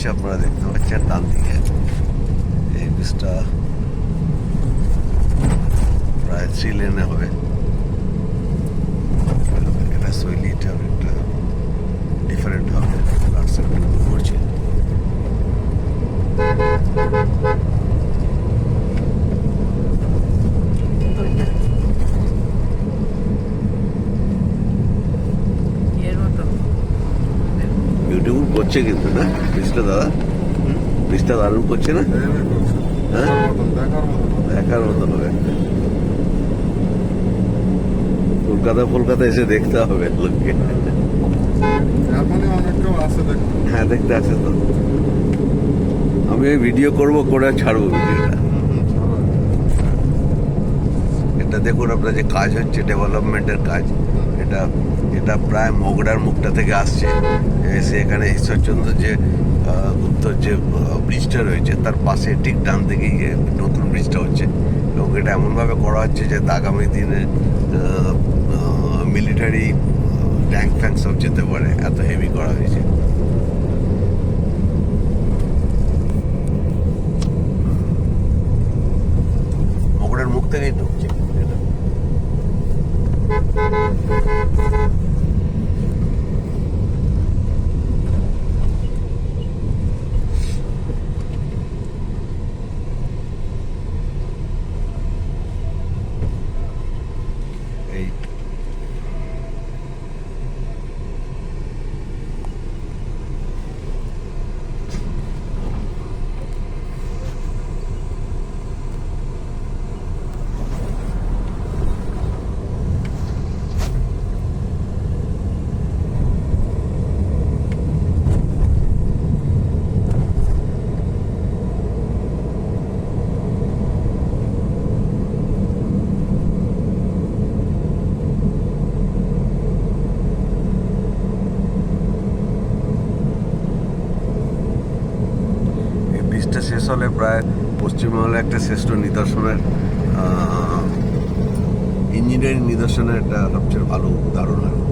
হচ্ছে আপনারা দেখতে পাচ্ছেন ডান দিকে। এই ব্রিজটা প্রায় 3 লেনে হবে। এটা শৈলীটা অনেকটা ডিফারেন্ট হবে। ফ্লাড সার্কেল করছে। বিউটিফুল করছে কিন্তু না ব্রিজটা দাদা? ব্রিজটা দারুণ করছে না? হ্যাঁ, দেখার মতো হবে। কলকাতা এসে দেখতে হবে লোককে। হ্যাঁ, দেখতে আসে তো। আমি ওই ভিডিও করে ছাড়বো ভিডিওটা। এটা দেখুন আপনার যে কাজ হচ্ছে, ডেভেলপমেন্টের কাজ। এটা প্রায় মগড়ার মুখটা থেকে আসছে, এসে এখানে ঈশ্বরচন্দ্র যে গুপ্তর যে ব্রিজটা রয়েছে তার পাশে ঠিক ডান দিকে নতুন ব্রিজটা হচ্ছে। এবং এটা এমনভাবে করা হচ্ছে যে আগামী দিনে মিলিটারি ট্যাঙ্ক ফ্যাঙ্ক সব যেতে পারে, এত হেভি করা হয়েছে। মগড়ার মুখ থেকেই ঢুকছে এটা। এই ব্রিজটা শেষ হলে প্রায় পশ্চিমবঙ্গের একটা শ্রেষ্ঠ নিদর্শনের, ইঞ্জিনিয়ারিং নিদর্শনের একটা সবচেয়ে ভালো উদাহরণ হবে।